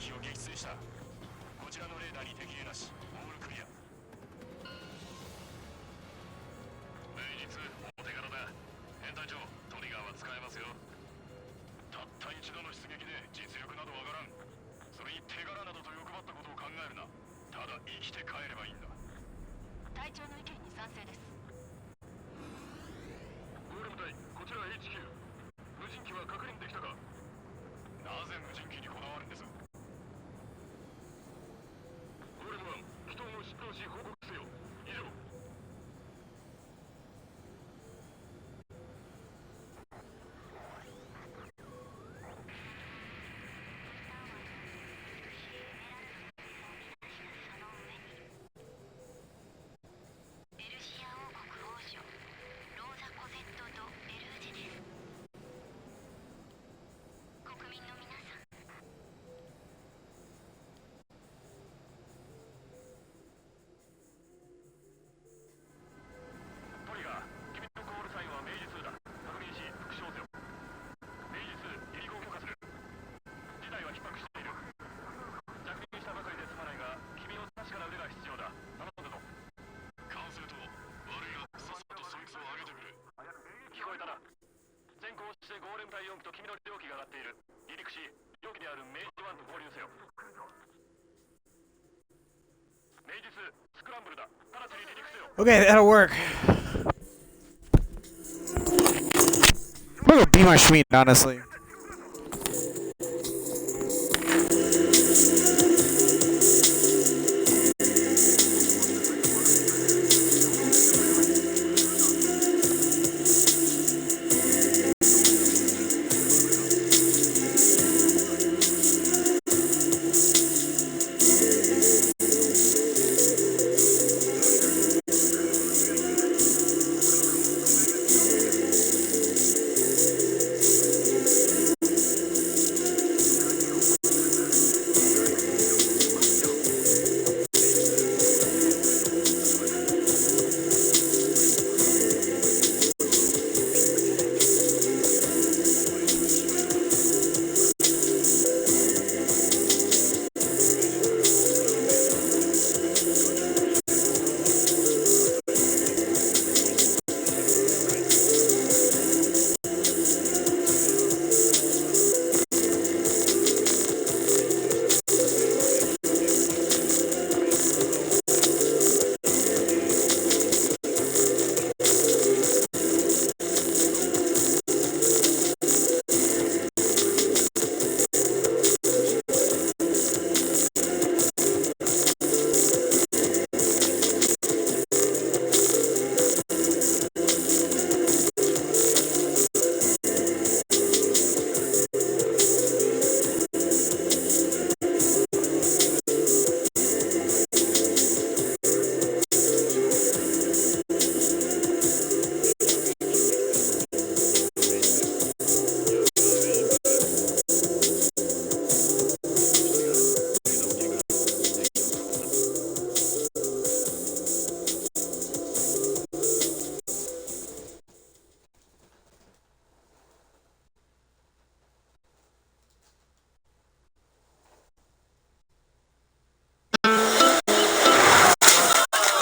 機を撃墜した。こちらのレーダーに敵影なし。オールクリア。明日お手柄だ。編隊長、トリガーは使えますよ。たった一度の出撃で実力などわからん。それに手柄などと欲張ったことを考えるな。ただ生きて帰ればいいんだ。隊長の意見に賛成です。ゴーレム隊、こちら HQ。無人機は確認できたか。なぜ無人機にこだわるんです。ゴーレム1、機頭を出動し報告せよ。以上。ペルシア王国王女ローザ・コゼット・ド・ベルージェです。国民の皆さん、トリガー、君のコールサインは明治2だ。確認し復唱せよ。明治2、離陸を許可する。事態は逼迫している。着任したばかりで済まないが、君の確かな腕が必要だ。頼んだぞ。管制塔、悪いがさっさとそいつを上げてくれ。聞こえたな。先行してゴーレム隊4機と君の両機が上がっている。離陸し、両機である明治1と合流せよ。明治2、スクランブルだ。直ちに離陸せよ。 Okay, that'll work. I'm gonna go be my Schmied, honestly.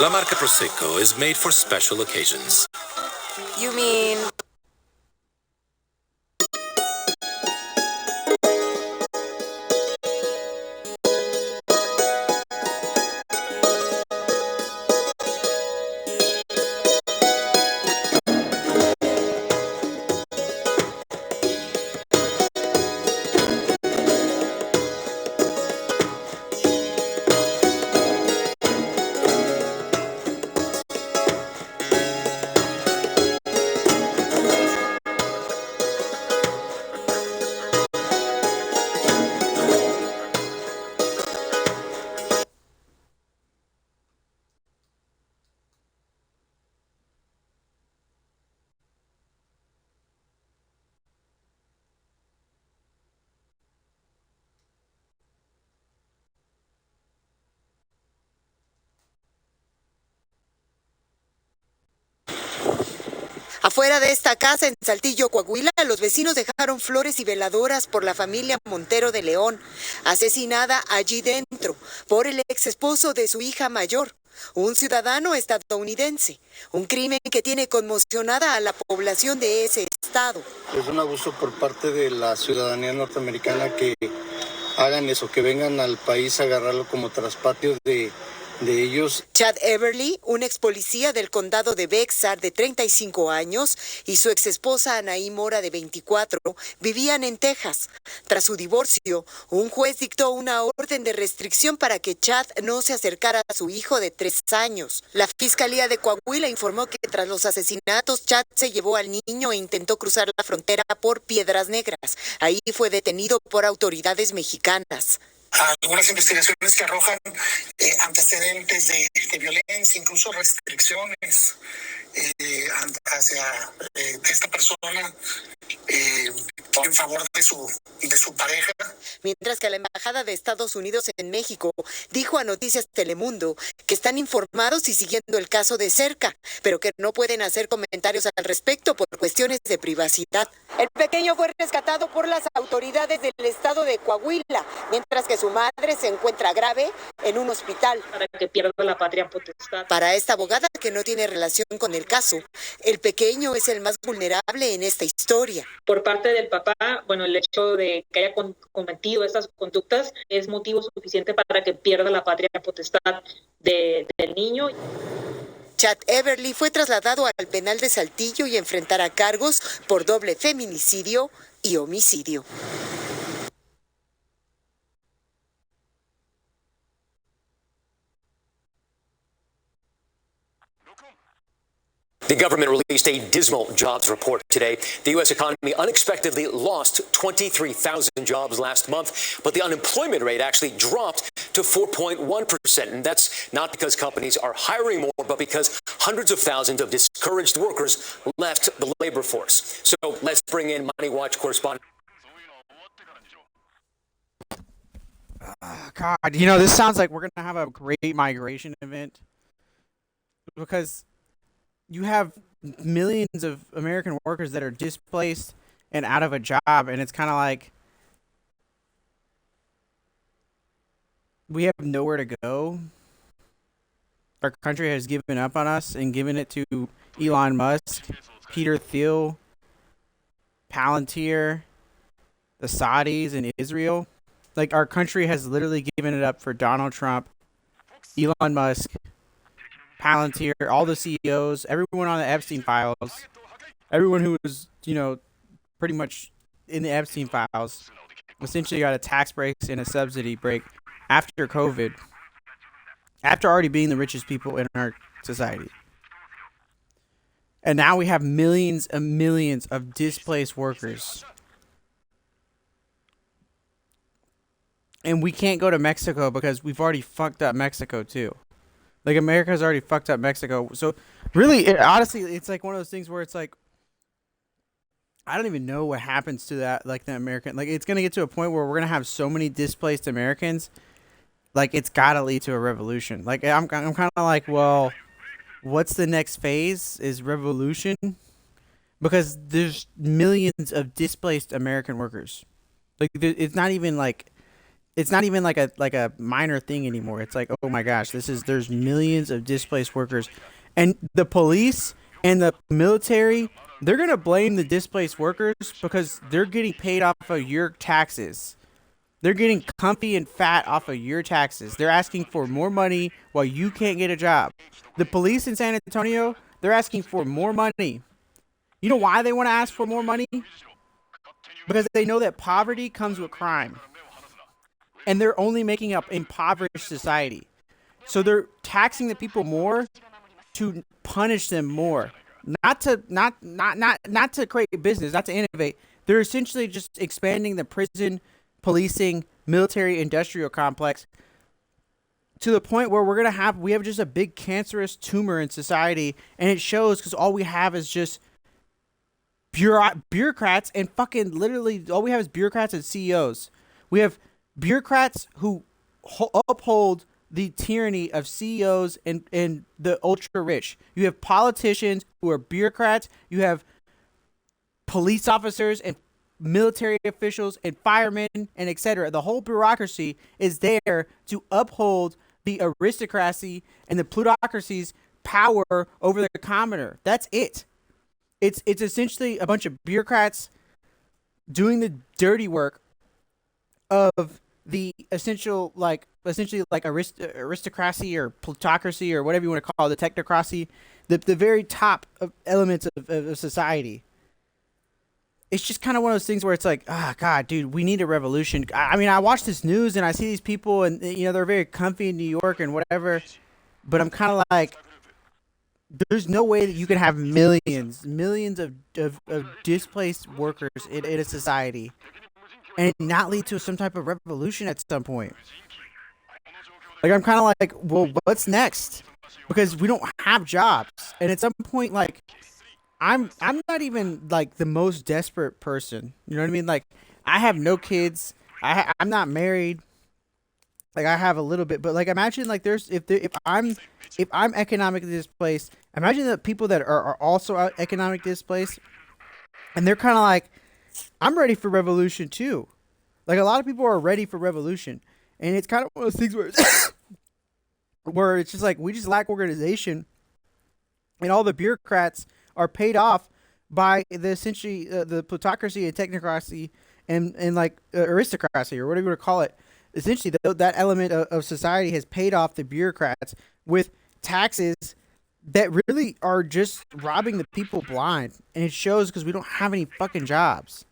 La Marca Prosecco is made for special occasions. You mean Afuera de esta casa en Saltillo, Coahuila, los vecinos dejaron flores y veladoras por la familia Montero de León, asesinada allí dentro por el ex esposo de su hija mayor, un ciudadano estadounidense. Un crimen que tiene conmocionada a la población de ese estado. Es un abuso por parte de la ciudadanía norteamericana que hagan eso, que vengan al país a agarrarlo como traspatio de ellos. Chad Everly, un ex policía del condado de Bexar de 35 años, y su ex esposa Anaí Mora de 24, vivían en Texas. Tras su divorcio, un juez dictó una orden de restricción para que Chad no se acercara a su hijo de 3 años. La Fiscalía de Coahuila informó que tras los asesinatos, Chad se llevó al niño e intentó cruzar la frontera por Piedras Negras. Ahí fue detenido por autoridades mexicanas. Algunas investigaciones que arrojan antecedentes de violencia, incluso restricciones hacia esta persona en favor de su pareja. Mientras que la Embajada de Estados Unidos en México dijo a Noticias Telemundo que están informados y siguiendo el caso de cerca, pero que no pueden hacer comentarios al respecto por cuestiones de privacidad. El pequeño fue rescatado por las autoridades del estado de Coahuila, mientras que su madre se encuentra grave en un hospital. Para que pierda la patria potestad. Para esta abogada, que no tiene relación con el caso, el pequeño es el más vulnerable en esta historia. Por parte del papá, bueno, el hecho de que haya cometido estas conductas es motivo suficiente para que pierda la patria potestad del niño. Chad Everly fue trasladado al penal de Saltillo y enfrentará cargos por doble feminicidio y homicidio. The government released a dismal jobs report today. The U.S. economy unexpectedly lost 23,000 jobs last month, but the unemployment rate actually dropped to 4.1%. And that's not because companies are hiring more, but because hundreds of thousands of discouraged workers left the labor force. So let's bring in Money Watch correspondent. God, you know, this sounds like we're going to have a great migration event. Because you have millions of American workers that are displaced and out of a job, and it's kind of like we have nowhere to go. Our country has given up on us and given it to Elon Musk, Peter Thiel, Palantir, the Saudis, and Israel. Like, our country has literally given it up for Donald Trump, Elon Musk, Palantir, all the CEOs, everyone on the Epstein files, everyone who was, you know, pretty much in the Epstein files, essentially got a tax break and a subsidy break after COVID, after already being the richest people in our society. And now we have millions and millions of displaced workers. And we can't go to Mexico because we've already fucked up Mexico too. Like, America's already fucked up Mexico. So, really, honestly, it's like one of those things where it's like, I don't even know what happens to that, like, the American. Like, it's going to get to a point where we're going to have so many displaced Americans, like, it's got to lead to a revolution. Like, I'm kind of like, well, what's the next phase? Is revolution? Because there's millions of displaced American workers. Like, it's not even like a minor thing anymore. It's like, oh my gosh, there's millions of displaced workers, and the police and the military, they're gonna blame the displaced workers because they're getting paid off of your taxes. They're getting comfy and fat off of your taxes. They're asking for more money while you can't get a job. The police in San Antonio, they're asking for more money. You know why they want to ask for more money? Because they know that poverty comes with crime. And they're only making up impoverished society. So they're taxing the people more to punish them more. Not to create business, not to innovate. They're essentially just expanding the prison, policing, military industrial complex to the point where we have just a big cancerous tumor in society, and it shows because all we have is just bureaucrats and fucking literally all we have is bureaucrats and CEOs. We have bureaucrats who uphold the tyranny of CEOs and the ultra rich. You have politicians who are bureaucrats. You have police officers and military officials and firemen and etc. The whole bureaucracy is there to uphold the aristocracy and the plutocracy's power over the commoner. That's it. It's essentially a bunch of bureaucrats doing the dirty work of the essentially like aristocracy or plutocracy or whatever you want to call it, the technocracy, the very top of elements of society. It's just kind of one of those things where it's like, God, dude, we need a revolution. I mean, I watch this news and I see these people and, you know, they're very comfy in New York and whatever, but I'm kind of like, there's no way that you can have millions of displaced workers in a society and not lead to some type of revolution at some point. Like, I'm kind of like, well, what's next? Because we don't have jobs. And at some point, like, I'm not even like the most desperate person. You know what I mean? Like, I have no kids. I'm not married. Like, I have a little bit, but like, imagine like if I'm economically displaced, imagine the people that are also economically displaced, and they're kind of like, I'm ready for revolution too. Like, a lot of people are ready for revolution, and it's kind of one of those things where where it's just like, we just lack organization, and all the bureaucrats are paid off by essentially the plutocracy and technocracy and like aristocracy or whatever you want to call it. Essentially, that element of society has paid off the bureaucrats with taxes that really are just robbing the people blind. And it shows because we don't have any fucking jobs.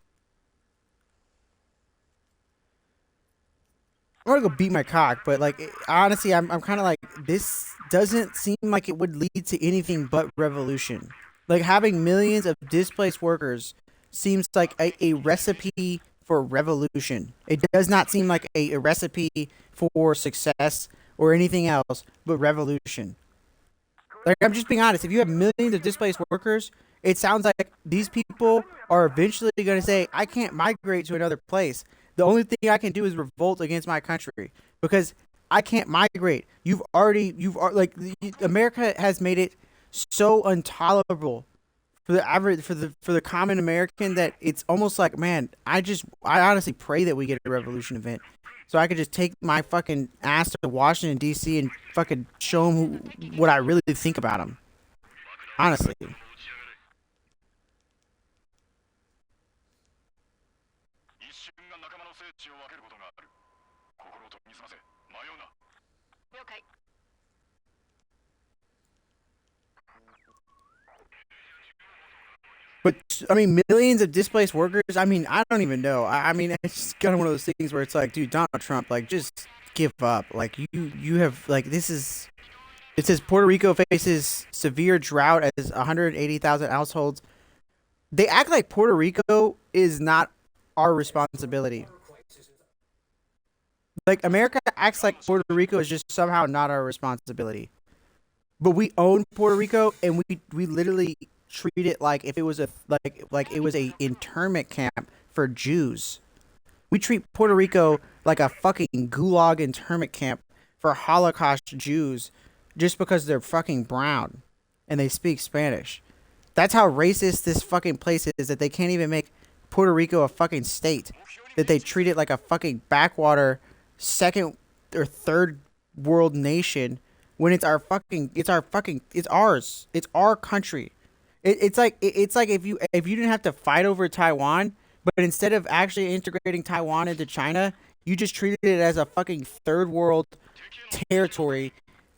I'm gonna go beat my cock, but like, honestly, I'm kind of like, this doesn't seem like it would lead to anything but revolution. Like, having millions of displaced workers seems like a recipe for revolution. It does not seem like a recipe for success or anything else but revolution. Like, I'm just being honest. If you have millions of displaced workers, it sounds like these people are eventually going to say, I can't migrate to another place. The only thing I can do is revolt against my country because I can't migrate. America has made it so intolerable for the average, for the common American, that it's almost like, man, I honestly pray that we get a revolution event so I could just take my fucking ass to Washington D.C. and fucking show them what I really think about them. Honestly. But, I mean, millions of displaced workers, I mean, I don't even know. I mean, it's just kind of one of those things where it's like, dude, Donald Trump, like, just give up. Like, you have, like, it says Puerto Rico faces severe drought as 180,000 households. They act like Puerto Rico is not our responsibility. Like, America acts like Puerto Rico is just somehow not our responsibility. But we own Puerto Rico, and we literally treat it like if it was like it was a internment camp for Jews. We treat Puerto Rico like a fucking gulag internment camp for Holocaust Jews just because they're fucking brown and they speak Spanish. That's how racist this fucking place is, that they can't even make Puerto Rico a fucking state. That they treat it like a fucking backwater second or third world nation when it's ours. It's our country. It's like if you didn't have to fight over Taiwan, but instead of actually integrating Taiwan into China, you just treated it as a fucking third world territory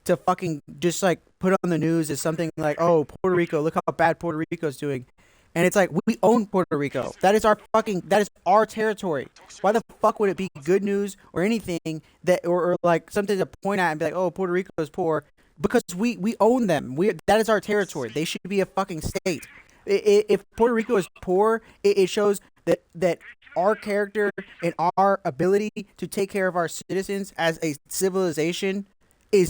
to fucking just like put on the news as something like, oh, Puerto Rico, look how bad Puerto Rico's doing. And it's like, we own Puerto Rico. That is our territory. Why the fuck would it be good news or anything that or like something to point at and be like, oh, Puerto Rico is poor? Because we own them. That is our territory. They should be a fucking state. If Puerto Rico is poor, it shows that our character and our ability to take care of our citizens as a civilization